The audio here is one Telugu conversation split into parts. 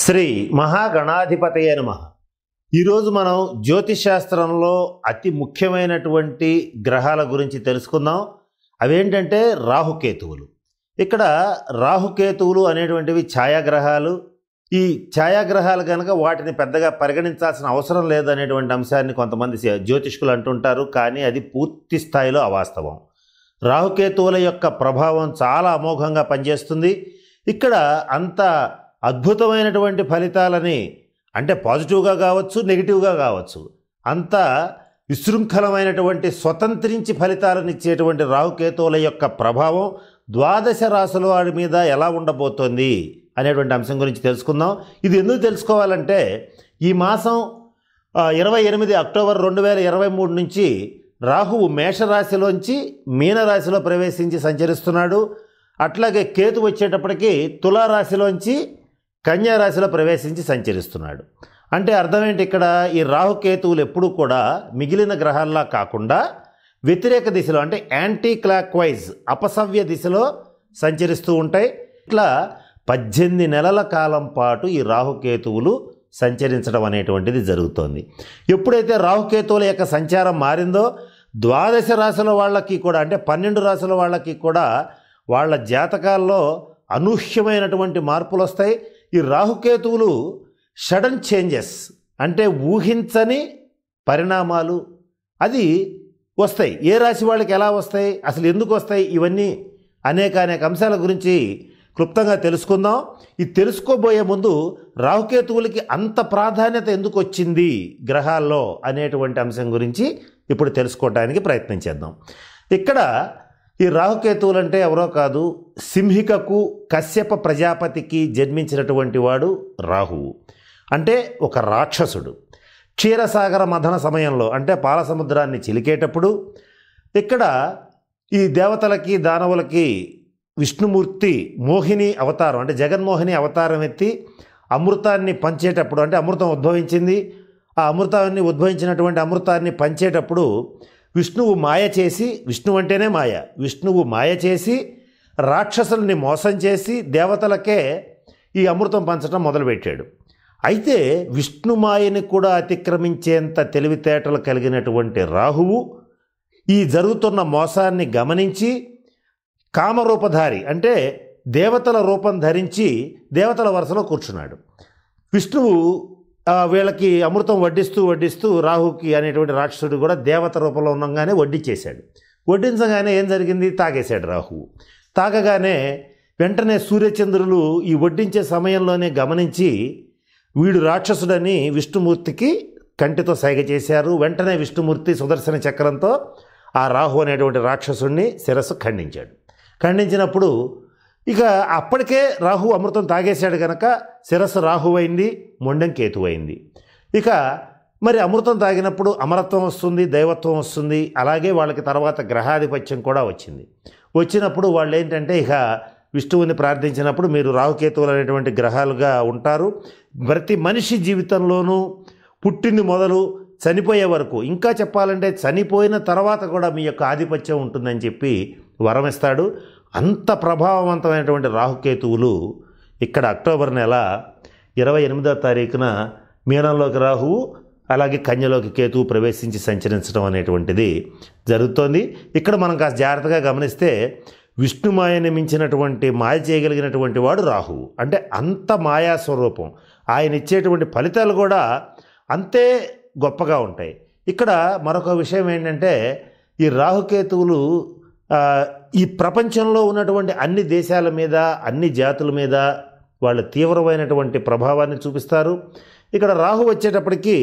శ్రీ మహాగణాధిపతయే నమః. ఈరోజు మనం జ్యోతిష్ శాస్త్రంలో అతి ముఖ్యమైనటువంటి గ్రహాల గురించి తెలుసుకుందాం. అవేంటంటే రాహుకేతువులు. ఇక్కడ రాహుకేతువులు అనేటువంటివి ఛాయాగ్రహాలు. ఈ ఛాయాగ్రహాలు కనుక వాటిని పెద్దగా పరిగణించాల్సిన అవసరం లేదనేటువంటి అంశాన్ని కొంతమంది జ్యోతిష్కులు అంటుంటారు. కానీ అది పూర్తి స్థాయిలో అవాస్తవం. రాహుకేతువుల యొక్క ప్రభావం చాలా అమోఘంగా పనిచేస్తుంది. ఇక్కడ అంత అద్భుతమైనటువంటి ఫలితాలని, అంటే పాజిటివ్గా కావచ్చు, నెగిటివ్గా కావచ్చు, అంత విశృంఖలమైనటువంటి స్వతంత్రించి ఫలితాలను ఇచ్చేటువంటి రాహుకేతువుల యొక్క ప్రభావం ద్వాదశ రాశుల వాడి మీద ఎలా ఉండబోతోంది అనేటువంటి అంశం గురించి తెలుసుకుందాం. ఇది ఎందుకు తెలుసుకోవాలంటే ఈ మాసం 28 అక్టోబర్ 2023 నుంచి రాహువు మేషరాశిలోంచి మీనరాశిలో ప్రవేశించి సంచరిస్తున్నాడు. అట్లాగే కేతు వచ్చేటప్పటికి తులారాశిలోంచి కన్యారాశిలో ప్రవేశించి సంచరిస్తున్నాడు. అంటే అర్థం ఏంటి? ఇక్కడ ఈ రాహుకేతువులు ఎప్పుడూ కూడా మిగిలిన గ్రహాల్లా కాకుండా వ్యతిరేక దిశలో, అంటే యాంటీ క్లాక్ వైజ్, అపసవ్య దిశలో సంచరిస్తూ ఉంటాయి. ఇట్లా 18 నెలల కాలం పాటు ఈ రాహుకేతువులు సంచరించడం అనేటువంటిది జరుగుతోంది. ఎప్పుడైతే రాహుకేతువుల యొక్క సంచారం మారిందో ద్వాదశ రాశుల వాళ్ళకి కూడా, అంటే 12 రాశుల వాళ్ళకి కూడా వాళ్ళ జాతకాల్లో అనూహ్యమైనటువంటి మార్పులు వస్తాయి. ఈ రాహుకేతువులు సడన్ చేంజెస్, అంటే ఊహించని పరిణామాలు అది వస్తాయి. ఏ రాశి వాళ్ళకి ఎలా వస్తాయి, అసలు ఎందుకు వస్తాయి, ఇవన్నీ అనేక అంశాల గురించి క్లుప్తంగా తెలుసుకుందాం. ఇది తెలుసుకోబోయే ముందు రాహుకేతువులకి అంత ప్రాధాన్యత ఎందుకు వచ్చింది గ్రహాల్లో అనేటువంటి అంశం గురించి ఇప్పుడు తెలుసుకోవడానికి ప్రయత్నం చేద్దాం. ఇక్కడ ఈ రాహుకేతువులు అంటే ఎవరో కాదు, సింహికకు కశ్యప ప్రజాపతికి జన్మించినటువంటి వాడు రాహువు. అంటే ఒక రాక్షసుడు. క్షీరసాగర మథన సమయంలో, అంటే పాల సముద్రాన్ని చిలికేటప్పుడు ఇక్కడ ఈ దేవతలకి దానవులకి విష్ణుమూర్తి మోహిని అవతారం, అంటే జగన్మోహిని అవతారం ఎత్తి అమృతాన్ని పంచేటప్పుడు, అంటే అమృతం ఉద్భవించింది, ఆ అమృతాన్ని ఉద్భవించినటువంటి అమృతాన్ని పంచేటప్పుడు విష్ణువు మాయ చేసి, విష్ణువు అంటేనే మాయ, విష్ణువు మాయ చేసి రాక్షసుల్ని మోసం చేసి దేవతలకే ఈ అమృతం పంచడం మొదలుపెట్టాడు. అయితే విష్ణుమాయని కూడా అతిక్రమించేంత తెలివితేటలు కలిగినటువంటి రాహువు ఈ జరుగుతున్న మోసాన్ని గమనించి కామరూపధారి, అంటే దేవతల రూపం ధరించి దేవతల వరుసలో కూర్చున్నాడు. విష్ణువు వీళ్ళకి అమృతం వడ్డిస్తూ రాహుకి అనేటువంటి రాక్షసుడు కూడా దేవత రూపంలో ఉండగానే వడ్డించేశాడు. వడ్డించగానే ఏం జరిగింది? తాగేశాడు రాహువు. తాగగానే వెంటనే సూర్యచంద్రులు ఈ వడ్డించే సమయంలోనే గమనించి వీడు రాక్షసుడని విష్ణుమూర్తికి కంటితో సైగ చేశారు. వెంటనే విష్ణుమూర్తి సుదర్శన చక్రంతో ఆ రాహు అనేటువంటి రాక్షసుడిని శిరస్సు ఖండించాడు. ఖండించినప్పుడు ఇక అప్పటికే రాహు అమృతం తాగేశాడు కనుక శిరస్సు రాహువైంది, మొండెం కేతువైంది. ఇక మరి అమృతం తాగినప్పుడు అమరత్వం వస్తుంది, దైవత్వం వస్తుంది. అలాగే వాళ్ళకి తర్వాత గ్రహాధిపత్యం కూడా వచ్చింది. వచ్చినప్పుడు వాళ్ళు ఏంటంటే ఇక విష్ణువుని ప్రార్థించినప్పుడు మీరు రాహుకేతువులు అనేటువంటి గ్రహాలుగా ఉంటారు, ప్రతి మనిషి జీవితంలోనూ పుట్టింది మొదలు చనిపోయే వరకు, ఇంకా చెప్పాలంటే చనిపోయిన తర్వాత కూడా మీ యొక్క ఆధిపత్యం ఉంటుందని చెప్పి వరం ఇస్తాడు. అంత ప్రభావవంతమైనటువంటి రాహుకేతువులు ఇక్కడ అక్టోబర్ నెల 28వ తారీఖున మీనంలోకి రాహువు, అలాగే కన్యలోకి కేతువు ప్రవేశించి సంచరించడం అనేటువంటిది జరుగుతోంది. ఇక్కడ మనం కాస్త జాగ్రత్తగా గమనిస్తే విష్ణుమాయని మించినటువంటి మాయ చేయగలిగినటువంటి వాడు రాహువు. అంటే అంత మాయా స్వరూపం. ఆయన ఇచ్చేటువంటి ఫలితాలు కూడా అంతే గొప్పగా ఉంటాయి. ఇక్కడ మరొక విషయం ఏంటంటే ఈ రాహుకేతువులు ఈ ప్రపంచంలో ఉన్నటువంటి అన్ని దేశాల మీద, అన్ని జాతుల మీద వాళ్ళ తీవ్రమైనటువంటి ప్రభావాన్ని చూపిస్తారు. ఇక్కడ రాహు వచ్చేటప్పటికి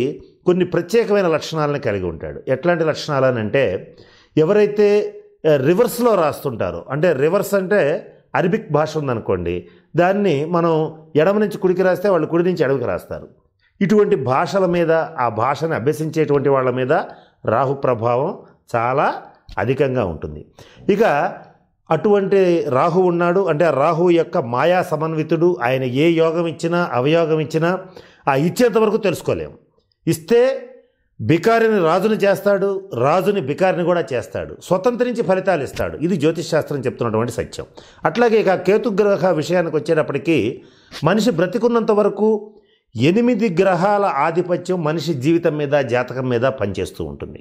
కొన్ని ప్రత్యేకమైన లక్షణాలను కలిగి ఉంటాడు. ఎట్లాంటి లక్షణాలు అని అంటే, ఎవరైతే రివర్స్లో రాస్తుంటారో, అంటే రివర్స్ అంటే అరబిక్ భాష ఉందనుకోండి, దాన్ని మనం ఎడమ నుంచి కుడికి రాస్తే వాళ్ళు కుడి నుంచి ఎడమకి రాస్తారు. ఇటువంటి భాషల మీద, ఆ భాషను అభ్యసించేటువంటి వాళ్ళ మీద రాహు ప్రభావం చాలా అధికంగా ఉంటుంది. ఇక అటువంటి రాహు ఉన్నాడు. అంటే ఆ రాహు యొక్క మాయా సమన్వితుడు. ఆయన ఏ యోగం ఇచ్చినా అవయోగం ఇచ్చినా ఆ ఇచ్చేంత వరకు తెలుసుకోలేము. ఇస్తే బికారిని రాజుని చేస్తాడు, రాజుని బికారిని కూడా చేస్తాడు, స్వతంత్రించి ఫలితాలు ఇస్తాడు. ఇది జ్యోతిష్ శాస్త్రం చెప్తున్నటువంటి సత్యం. అట్లాగే ఇక కేతుగ్రహ విషయానికి వచ్చేటప్పటికీ మనిషి బ్రతికున్నంత వరకు 8 గ్రహాల ఆధిపత్యం మనిషి జీవితం మీద జాతకం మీద పనిచేస్తూ ఉంటుంది.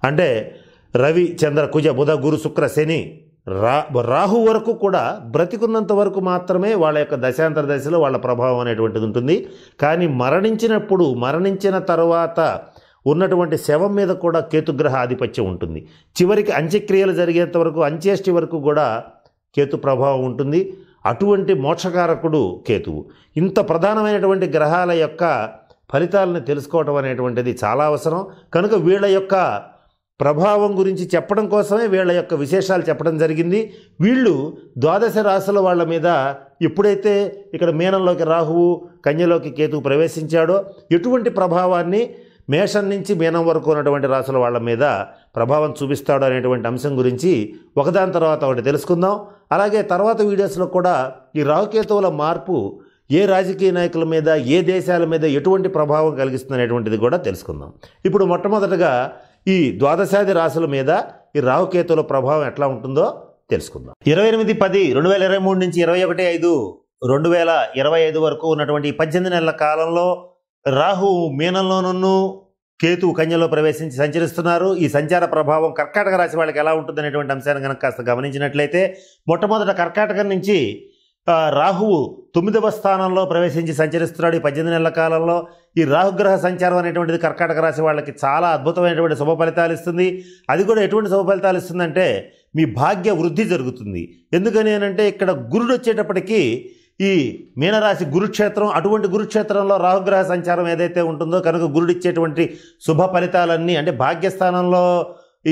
అంటే రవి చంద్ర కుజ బుధ గురు శుక్ర శని రాహు వరకు కూడా బ్రతికున్నంత వరకు మాత్రమే వాళ్ళ యొక్క దశాంతర దశలో వాళ్ళ ప్రభావం అనేటువంటిది ఉంటుంది. కానీ మరణించిన తర్వాత ఉన్నటువంటి శవం మీద కూడా కేతుగ్రహ ఆధిపత్యం ఉంటుంది. చివరికి అంత్యక్రియలు జరిగేంత వరకు అంత్యేష్టి వరకు కూడా కేతు ప్రభావం ఉంటుంది. అటువంటి మోక్షకారకుడు కేతువు. ఇంత ప్రధానమైనటువంటి గ్రహాల యొక్క ఫలితాలను తెలుసుకోవటం అనేటువంటిది చాలా అవసరం. కనుక వీళ్ళ యొక్క ప్రభావం గురించి చెప్పడం కోసమే వీళ్ళ యొక్క విశేషాలు చెప్పడం జరిగింది. వీళ్ళు ద్వాదశ రాశుల వాళ్ళ మీద ఎప్పుడైతే ఇక్కడ మీనంలోకి రాహువు కన్యలోకి కేతువు ప్రవేశించాడో ఎటువంటి ప్రభావాన్ని మేషం నుంచి మీనం వరకు ఉన్నటువంటి రాశుల వాళ్ళ మీద ప్రభావం చూపిస్తాడు అనేటువంటి అంశం గురించి ఒకదాని తర్వాత ఒకటి తెలుసుకుందాం. అలాగే తర్వాత వీడియోస్లో కూడా ఈ రాహుకేతువుల మార్పు ఏ రాజకీయ నాయకుల మీద ఏ దేశాల మీద ఎటువంటి ప్రభావం కలిగిస్తుంది అనేటువంటిది కూడా తెలుసుకుందాం. ఇప్పుడు మొట్టమొదటగా ఈ ద్వాదశాది రాశుల మీద ఈ రాహుకేతువుల ప్రభావం ఎట్లా ఉంటుందో తెలుసుకుందాం. 28/10/2023 నుంచి 21/5/2025 వరకు ఉన్నటువంటి 18 నెలల కాలంలో రాహు మీనంలోనూ కేతువు కన్యలో ప్రవేశించి సంచరిస్తున్నారు. ఈ సంచార ప్రభావం కర్కాటక రాశి వాళ్ళకి ఎలా ఉంటుంది అనేటువంటి అంశాన్ని కనుక కాస్త గమనించినట్లయితే మొట్టమొదట కర్కాటకం నుంచి రాహువు 9వ స్థానంలో ప్రవేశించి సంచరిస్తున్నాడు. ఈ 18 నెలల కాలంలో ఈ రాహుగ్రహ సంచారం అనేటువంటిది కర్కాటక రాశి వాళ్ళకి చాలా అద్భుతమైనటువంటి శుభ ఫలితాలు ఇస్తుంది. అది కూడా ఎటువంటి శుభ ఫలితాలు ఇస్తుందంటే మీ భాగ్య వృద్ధి జరుగుతుంది. ఎందుకని అంటే ఇక్కడ గురుడు వచ్చేటప్పటికీ ఈ మీనరాశి గురుక్షేత్రం, అటువంటి గురుక్షేత్రంలో రాహుగ్రహ సంచారం ఏదైతే ఉంటుందో కనుక గురుడు ఇచ్చేటువంటి శుభ ఫలితాలన్నీ అంటే భాగ్యస్థానంలో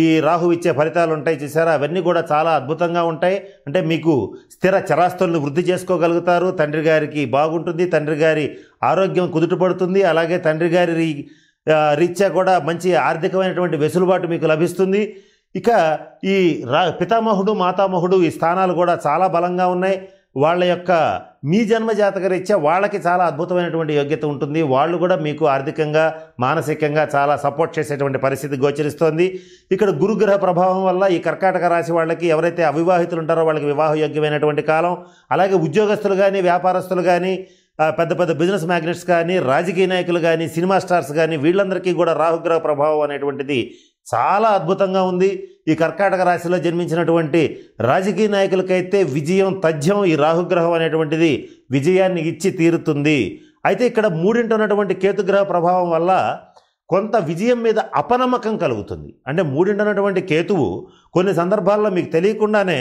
ఈ రాహు ఇచ్చే ఫలితాలు ఉంటాయి చూసారా, అవన్నీ కూడా చాలా అద్భుతంగా ఉంటాయి. అంటే మీకు స్థిర చరాస్తులను వృద్ధి చేసుకోగలుగుతారు. తండ్రి గారికి బాగుంటుంది, తండ్రి గారి ఆరోగ్యం కుదుటపడుతుంది. అలాగే తండ్రి గారి రీత్యా కూడా మంచి ఆర్థికమైనటువంటి వెసులుబాటు మీకు లభిస్తుంది. ఇక ఈ పితామహుడు మాతామహుడు ఈ స్థానాలు కూడా చాలా బలంగా ఉన్నాయి. వాళ్ళ యొక్క మీ జన్మ జాతక రీత్యా వాళ్ళకి చాలా అద్భుతమైనటువంటి యోగ్యత ఉంటుంది. వాళ్ళు కూడా మీకు ఆర్థికంగా మానసికంగా చాలా సపోర్ట్ చేసేటువంటి పరిస్థితి గోచరిస్తోంది. ఇక్కడ గురుగ్రహ ప్రభావం వల్ల ఈ కర్కాటక రాశి వాళ్ళకి ఎవరైతే అవివాహితులు ఉంటారో వాళ్ళకి వివాహ యోగ్యమైనటువంటి కాలం. అలాగే ఉద్యోగస్తులు కానీ వ్యాపారస్తులు కానీ పెద్ద పెద్ద బిజినెస్ మ్యాగ్నెట్స్ కానీ రాజకీయ నాయకులు కానీ సినిమా స్టార్స్ కానీ వీళ్ళందరికీ కూడా రాహుగ్రహ ప్రభావం అనేటువంటిది చాలా అద్భుతంగా ఉంది. ఈ కర్కాటక రాశిలో జన్మించినటువంటి రాజకీయ నాయకులకైతే విజయం తథ్యం. ఈ రాహుగ్రహం అనేటువంటిది విజయాన్ని ఇచ్చి తీరుతుంది. అయితే ఇక్కడ 3 ఉన్నటువంటి కేతుగ్రహ ప్రభావం వల్ల కొంత విజయం మీద అపనమ్మకం కలుగుతుంది. అంటే 3 ఉన్నటువంటి కేతువు కొన్ని సందర్భాల్లో మీకు తెలియకుండానే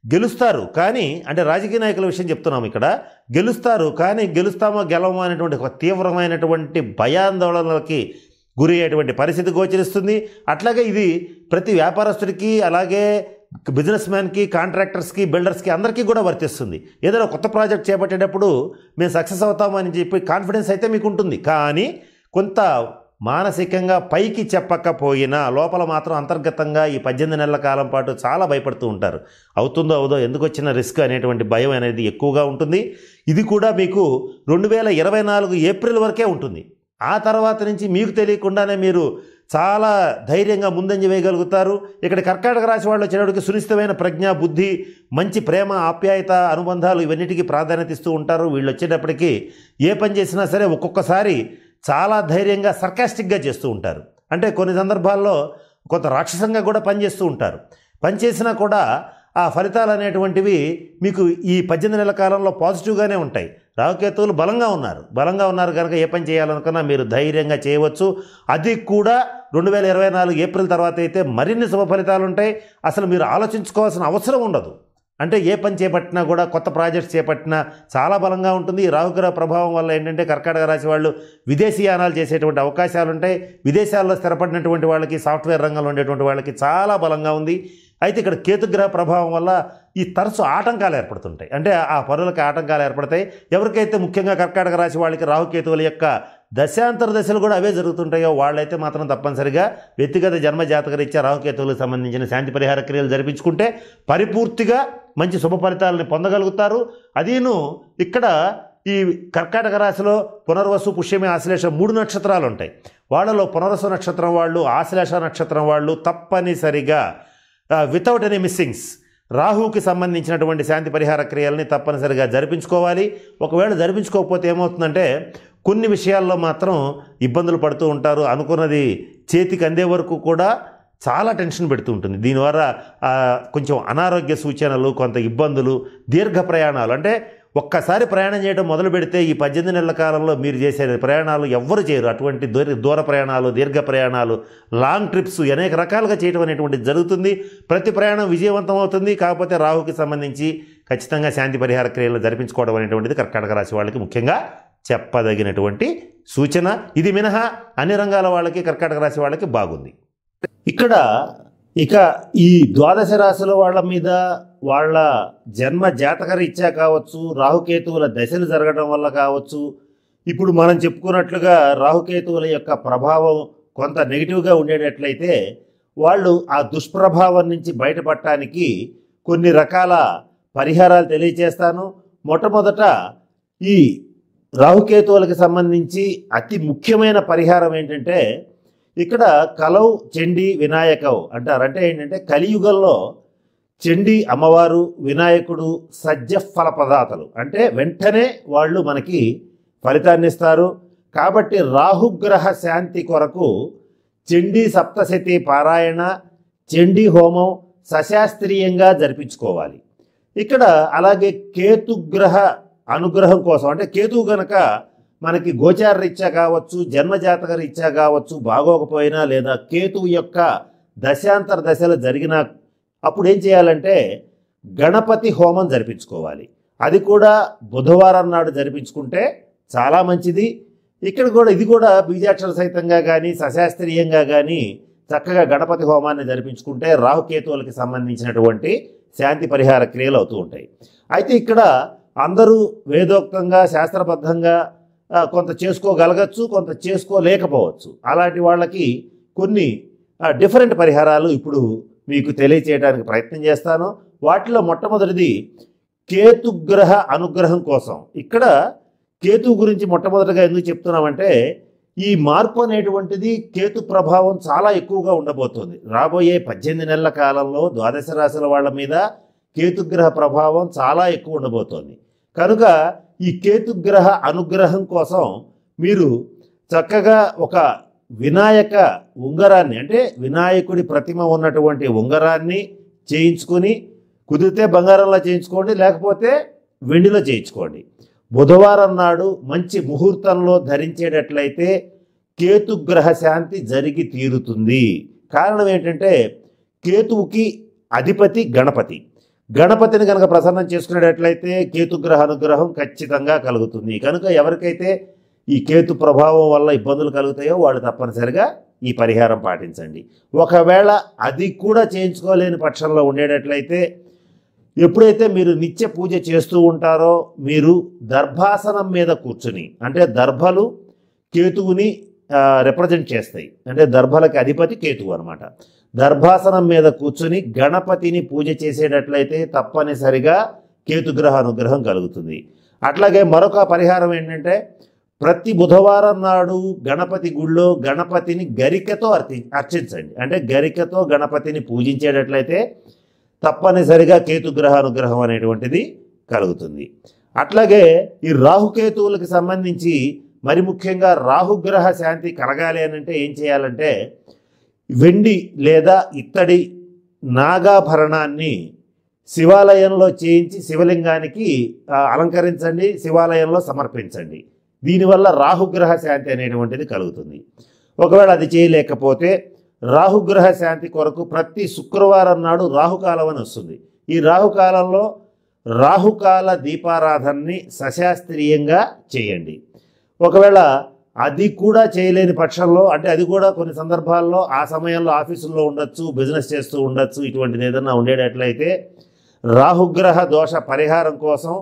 గెలుస్తారు. కానీ అంటే రాజకీయ నాయకుల విషయం చెప్తున్నాం ఇక్కడ, గెలుస్తారు కానీ గెలుస్తామో గెలవమో అనేటువంటి ఒక తీవ్రమైనటువంటి భయాందోళనలకి గురి అయ్యేటువంటి పరిస్థితి గోచరిస్తుంది. అట్లాగే ఇది ప్రతి వ్యాపారస్తుడికి అలాగే బిజినెస్ మ్యాన్కి కాంట్రాక్టర్స్కి బిల్డర్స్కి అందరికీ కూడా వర్తిస్తుంది. ఏదైనా కొత్త ప్రాజెక్ట్ చేపట్టేటప్పుడు మేము సక్సెస్ అవుతామని చెప్పి కాన్ఫిడెన్స్ అయితే మీకు ఉంటుంది. కానీ కొంత మానసికంగా పైకి చెప్పకపోయినా లోపల మాత్రం అంతర్గతంగా ఈ 18 నెలల కాలం పాటు చాలా భయపడుతూ ఉంటారు. అవుతుందో అవదో, ఎందుకు వచ్చిన రిస్క్ అనేటువంటి భయం అనేది ఎక్కువగా ఉంటుంది. ఇది కూడా మీకు 2024 ఏప్రిల్ వరకే ఉంటుంది. ఆ తర్వాత నుంచి మీకు తెలియకుండానే మీరు చాలా ధైర్యంగా ముందంజ వేయగలుగుతారు. ఇక్కడ కర్కాటక రాశి వాళ్ళు వచ్చేటప్పటికి సునిశ్చితమైన ప్రజ్ఞ, బుద్ధి, మంచి ప్రేమ, ఆప్యాయత, అనుబంధాలు ఇవన్నిటికీ ప్రాధాన్యత ఇస్తూ ఉంటారు. వీళ్ళు వచ్చేటప్పటికి ఏ పని చేసినా సరే ఒక్కొక్కసారి చాలా ధైర్యంగా సర్కాస్టిక్గా చేస్తూ ఉంటారు. అంటే కొన్ని సందర్భాల్లో కొంత రాక్షసంగా కూడా పనిచేస్తూ ఉంటారు. పనిచేసినా కూడా ఆ ఫలితాలు అనేటువంటివి మీకు ఈ 18 నెలల కాలంలో పాజిటివ్గానే ఉంటాయి. రాహుకేతువులు బలంగా ఉన్నారు కనుక ఏ పని చేయాలనుకున్నా మీరు ధైర్యంగా చేయవచ్చు. అది కూడా 2024 ఏప్రిల్ తర్వాత అయితే మరిన్ని శుభ ఫలితాలు ఉంటాయి. అసలు మీరు ఆలోచించుకోవాల్సిన అవసరం ఉండదు. అంటే ఏ పని చేపట్టినా కూడా కొత్త ప్రాజెక్ట్స్ చేపట్టినా చాలా బలంగా ఉంటుంది. ఈ రాహుగ్రహ ప్రభావం వల్ల ఏంటంటే కర్కాటక రాశి వాళ్ళు విదేశీయానాలు చేసేటువంటి అవకాశాలు ఉంటాయి. విదేశాల్లో స్థిరపడినటువంటి వాళ్ళకి, సాఫ్ట్వేర్ రంగంలో ఉండేటువంటి వాళ్ళకి చాలా బలంగా ఉంది. అయితే ఇక్కడ కేతుగ్రహ ప్రభావం వల్ల ఈ తరచు ఆటంకాలు ఏర్పడుతుంటాయి. అంటే ఆ పనులకి ఆటంకాలు ఏర్పడతాయి. ఎవరికైతే ముఖ్యంగా కర్కాటక రాశి వాళ్ళకి రాహుకేతువుల యొక్క దశాంతర దశలు కూడా అవే జరుగుతుంటాయో వాళ్ళైతే మాత్రం తప్పనిసరిగా వ్యక్తిగత జన్మ జాతక రీత్యా రాహుకేతువులకు సంబంధించిన శాంతి పరిహార క్రియలు జరిపించుకుంటే పరిపూర్తిగా మంచి శుభ ఫలితాలను పొందగలుగుతారు. అదీను ఇక్కడ ఈ కర్కాటక రాశిలో పునర్వసు, పుష్యమి, ఆశ్లేష 3 నక్షత్రాలు ఉంటాయి. వాళ్ళలో పునర్వసు నక్షత్రం వాళ్ళు, ఆశ్లేష నక్షత్రం వాళ్ళు తప్పనిసరిగా వితౌట్ ఎనీ మిస్సింగ్స్ రాహుకి సంబంధించినటువంటి శాంతి పరిహార క్రియల్ని తప్పనిసరిగా జరిపించుకోవాలి. ఒకవేళ జరిపించుకోకపోతే ఏమవుతుందంటే కొన్ని విషయాల్లో మాత్రం ఇబ్బందులు పడుతూ ఉంటారు. అనుకున్నది చేతికి అందే వరకు కూడా చాలా టెన్షన్ పెడుతూ ఉంటుంది. దీనివల్ల కొంచెం అనారోగ్య సూచనలు, కొంత ఇబ్బందులు, దీర్ఘ ప్రయాణాలు, అంటే ఒక్కసారి ప్రయాణం చేయడం మొదలు పెడితే ఈ 18 నెలల కాలంలో మీరు చేసే ప్రయాణాలు ఎవ్వరు చేయరు. అటువంటి దూర ప్రయాణాలు, దీర్ఘ ప్రయాణాలు, లాంగ్ ట్రిప్స్ అనేక రకాలుగా చేయడం అనేటువంటిది జరుగుతుంది. ప్రతి ప్రయాణం విజయవంతం అవుతుంది. కాకపోతే రాహుకి సంబంధించి ఖచ్చితంగా శాంతి పరిహార క్రియలు జరిపించుకోవడం అనేటువంటిది కర్కాటక రాశి వాళ్ళకి ముఖ్యంగా చెప్పదగినటువంటి సూచన. ఇది మినహా అన్ని రంగాల వాళ్ళకి, కర్కాటక రాశి వాళ్ళకి బాగుంది. ఇక్కడ ఇక ఈ ద్వాదశ రాశుల వాళ్ళ మీద వాళ్ళ జన్మ జాతకరీత్యా కావచ్చు, రాహుకేతువుల దశలు జరగడం వల్ల కావచ్చు, ఇప్పుడు మనం చెప్పుకున్నట్లుగా రాహుకేతువుల యొక్క ప్రభావం కొంత నెగిటివ్గా ఉండేటట్లయితే వాళ్ళు ఆ దుష్ప్రభావం నుంచి బయటపడటానికి కొన్ని రకాల పరిహారాలు తెలియజేస్తాను. మొట్టమొదట ఈ రాహుకేతువులకు సంబంధించి అతి ముఖ్యమైన పరిహారం ఏంటంటే, ఇక్కడ కలౌ చండీ వినాయకౌ అంటారు. అంటే ఏంటంటే కలియుగంలో చండీ అమ్మవారు, వినాయకుడు సజ్జఫల పదాతలు, అంటే వెంటనే వాళ్ళు మనకి ఫలితాన్ని ఇస్తారు. కాబట్టి రాహుగ్రహ శాంతి కొరకు చండీ సప్తశతి పారాయణ, చండీ హోమం సశాస్త్రీయంగా జరిపించుకోవాలి. ఇక్కడ అలాగే కేతుగ్రహ అనుగ్రహం కోసం, అంటే కేతువు గనక మనకి గోచార రీత్యా కావచ్చు, జన్మజాతక రీత్యా కావచ్చు బాగోకపోయినా, లేదా కేతువు యొక్క దశాంతర దశలు జరిగినా అప్పుడు ఏం చేయాలంటే గణపతి హోమం జరిపించుకోవాలి. అది కూడా బుధవారం నాడు జరిపించుకుంటే చాలా మంచిది. ఇక్కడ కూడా ఇది కూడా బీజాక్షర సహితంగా కానీ సశాస్త్రీయంగా కానీ చక్కగా గణపతి హోమాన్ని జరిపించుకుంటే రాహుకేతువులకి సంబంధించినటువంటి శాంతి పరిహార క్రియలు అవుతూ ఉంటాయి. అయితే ఇక్కడ అందరూ వేదోక్తంగా శాస్త్రబద్ధంగా కొంత చేసుకోగలగచ్చు, కొంత చేసుకోలేకపోవచ్చు. అలాంటి వాళ్ళకి కొన్ని డిఫరెంట్ పరిహారాలు ఇప్పుడు మీకు తెలియచేయడానికి ప్రయత్నం చేస్తాను. వాటిలో మొట్టమొదటిది కేతుగ్రహ అనుగ్రహం కోసం. ఇక్కడ కేతువు గురించి మొట్టమొదటిగా ఎందుకు చెప్తున్నామంటే, ఈ మార్పు అనేటువంటిది కేతు ప్రభావం చాలా ఎక్కువగా ఉండబోతుంది. రాబోయే 18 నెలల కాలంలో ద్వాదశ రాశుల వాళ్ళ మీద కేతుగ్రహ ప్రభావం చాలా ఎక్కువ ఉండబోతోంది. కనుక ఈ కేతుగ్రహ అనుగ్రహం కోసం మీరు చక్కగా ఒక వినాయక ఉంగరాన్ని, అంటే వినాయకుడి ప్రతిమ ఉన్నటువంటి ఉంగరాన్ని చేయించుకొని, కుదిరితే బంగారంలో చేయించుకోండి, లేకపోతే వెండిలో చేయించుకోండి. బుధవారం నాడు మంచి ముహూర్తంలో ధరించేటట్లయితే కేతుగ్రహ శాంతి జరిగి తీరుతుంది. కారణం ఏంటంటే కేతువుకి అధిపతి గణపతి. గణపతిని కనుక ప్రసన్నం చేసుకునేటట్లయితే కేతుగ్రహ అనుగ్రహం ఖచ్చితంగా కలుగుతుంది. కనుక ఎవరికైతే ఈ కేతు ప్రభావం వల్ల ఇబ్బందులు కలుగుతాయో వాళ్ళు తప్పనిసరిగా ఈ పరిహారం పాటించండి. ఒకవేళ అది కూడా చేయించుకోలేని పక్షంలో ఉండేటట్లయితే ఎప్పుడైతే మీరు నిత్య పూజ చేస్తూ ఉంటారో మీరు దర్భాసనం మీద కూర్చుని, అంటే దర్భలు కేతువుని రిప్రజెంట్ చేస్తాయి, అంటే దర్భలకి అధిపతి కేతువు అనమాట. దర్భాసనం మీద కూర్చుని గణపతిని పూజ చేసేటట్లయితే తప్పనిసరిగా కేతుగ్రహ అనుగ్రహం కలుగుతుంది. అట్లాగే మరొక పరిహారం ఏంటంటే, ప్రతి బుధవారం నాడు గణపతి గుళ్ళో గణపతిని గరికతో అర్చించండి. అంటే గరికతో గణపతిని పూజించేటట్లయితే తప్పనిసరిగా కేతుగ్రహ అనుగ్రహం అనేటువంటిది కలుగుతుంది. అట్లాగే ఈ రాహుకేతువులకు సంబంధించి మరి ముఖ్యంగా రాహుగ్రహ శాంతి కలగాలి అని అంటే ఏం చేయాలంటే, వెండి లేదా ఇత్తడి నాగాభరణాన్ని శివాలయంలో చేయించి శివలింగానికి అలంకరించండి, శివాలయంలో సమర్పించండి. దీనివల్ల రాహుగ్రహ శాంతి అనేటువంటిది కలుగుతుంది. ఒకవేళ అది చేయలేకపోతే రాహుగ్రహ శాంతి కొరకు ప్రతి శుక్రవారం నాడు రాహుకాలం అని వస్తుంది. ఈ రాహుకాలంలో రాహుకాల దీపారాధనని సశాస్త్రీయంగా చేయండి. ఒకవేళ అది కూడా చేయలేని పక్షంలో, అంటే అది కూడా కొన్ని సందర్భాల్లో ఆ సమయంలో ఆఫీసుల్లో ఉండొచ్చు, బిజినెస్ చేస్తూ ఉండొచ్చు, ఇటువంటిది ఏదన్నా ఉండేటట్లయితే రాహుగ్రహ దోష పరిహారం కోసం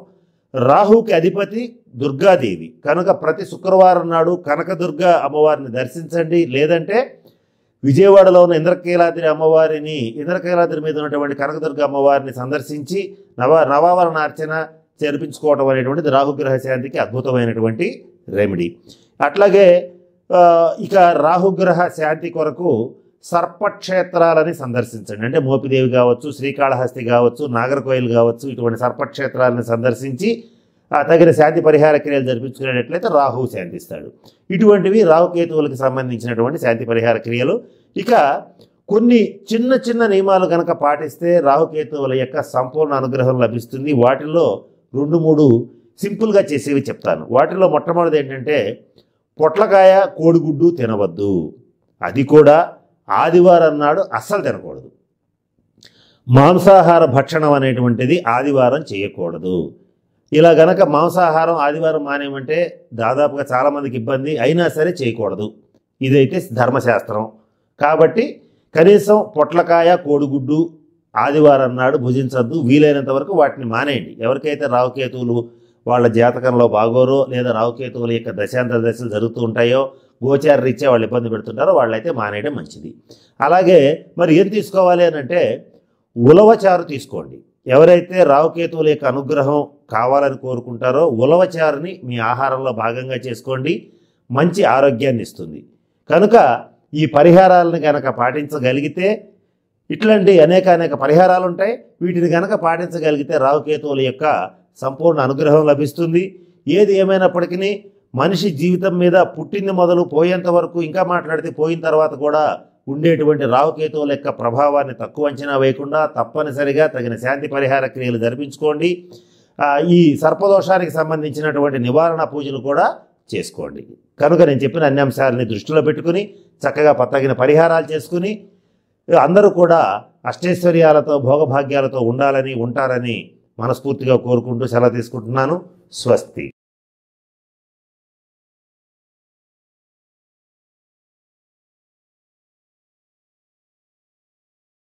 రాహుకి అధిపతి దుర్గాదేవి కనుక ప్రతి శుక్రవారం నాడు కనకదుర్గ అమ్మవారిని దర్శించండి. లేదంటే విజయవాడలో ఉన్న ఇంద్రకీలాద్రి అమ్మవారిని, ఇంద్రకీలాద్రి మీద ఉన్నటువంటి కనకదుర్గ అమ్మవారిని సందర్శించి నవావరణ అర్చన జరిపించుకోవడం అనేటువంటిది రాహుగ్రహ శాంతికి అద్భుతమైనటువంటి రెమెడీ. అట్లాగే ఇక రాహుగ్రహ శాంతి కొరకు సర్పక్షేత్రాలని సందర్శించండి. అంటే మోపిదేవి కావచ్చు, శ్రీకాళహస్తి కావచ్చు, నాగర్కోయిల్ కావచ్చు, ఇటువంటి సర్పక్షేత్రాలను సందర్శించి తగిన శాంతి పరిహార క్రియలు జరిపించుకునేటట్లయితే రాహువు శాంతిస్తాడు. ఇటువంటివి రాహుకేతువులకు సంబంధించినటువంటి శాంతి పరిహార క్రియలు. ఇక కొన్ని చిన్న చిన్న నియమాలు కనుక పాటిస్తే రాహుకేతువుల యొక్క సంపూర్ణ అనుగ్రహం లభిస్తుంది. వాటిల్లో 2-3 సింపుల్గా చేసేవి చెప్తాను. వాటిల్లో మొట్టమొదటిది ఏంటంటే పొట్లకాయ కోడిగుడ్డు తినవద్దు. అది కూడా ఆదివారం నాడు అస్సలు తినకూడదు. మాంసాహార భక్షణం అనేటువంటిది ఆదివారం చేయకూడదు. ఇలా గనక మాంసాహారం ఆదివారం మానేమంటే దాదాపుగా చాలామందికి ఇబ్బంది, అయినా సరే చేయకూడదు. ఇదైతే ధర్మశాస్త్రం. కాబట్టి కనీసం పొట్లకాయ కోడిగుడ్డు ఆదివారం నాడు భుజించద్దు. వీలైనంత వరకు వాటిని మానేయండి. ఎవరికైతే రాహుకేతువులు వాళ్ళ జాతకంలో బాగోరో, లేదా రాహుకేతువుల యొక్క దశాంతర దశలు జరుగుతూ ఉంటాయో, గోచార రీత్యా వాళ్ళు ఇబ్బంది పెడుతుంటారో వాళ్ళైతే మానేయడం మంచిది. అలాగే మరి ఏం తీసుకోవాలి అని అంటే ఉలవచారు తీసుకోండి. ఎవరైతే రాహుకేతువుల యొక్క అనుగ్రహం కావాలని కోరుకుంటారో ఉలవచారుని మీ ఆహారంలో భాగంగా చేసుకోండి. మంచి ఆరోగ్యాన్ని ఇస్తుంది. కనుక ఈ పరిహారాలను కనుక పాటించగలిగితే, ఇట్లాంటి అనేక పరిహారాలు ఉంటాయి, వీటిని కనుక పాటించగలిగితే రాహుకేతువుల యొక్క సంపూర్ణ అనుగ్రహం లభిస్తుంది. ఏది ఏమైనప్పటికీ మనిషి జీవితం మీద పుట్టింది మొదలు పోయేంత వరకు, ఇంకా మాట్లాడితే పోయిన తర్వాత కూడా ఉండేటువంటి రాహుకేతువుల యొక్క ప్రభావాన్ని తక్కువ అంచనా వేయకుండా తప్పనిసరిగా తగిన శాంతి పరిహార క్రియలు జరిపించుకోండి. ఈ సర్పదోషానికి సంబంధించినటువంటి నివారణ పూజలు కూడా చేసుకోండి. కనుక నేను చెప్పిన అన్ని అంశాలని దృష్టిలో పెట్టుకుని చక్కగా తగిన పరిహారాలు చేసుకుని అందరూ కూడా అష్టైశ్వర్యాలతో భోగభాగ్యాలతో ఉంటారని మనస్ఫూర్తిగా కోరుకుంటూ సెలవు తీసుకుంటున్నాను. స్వస్తి.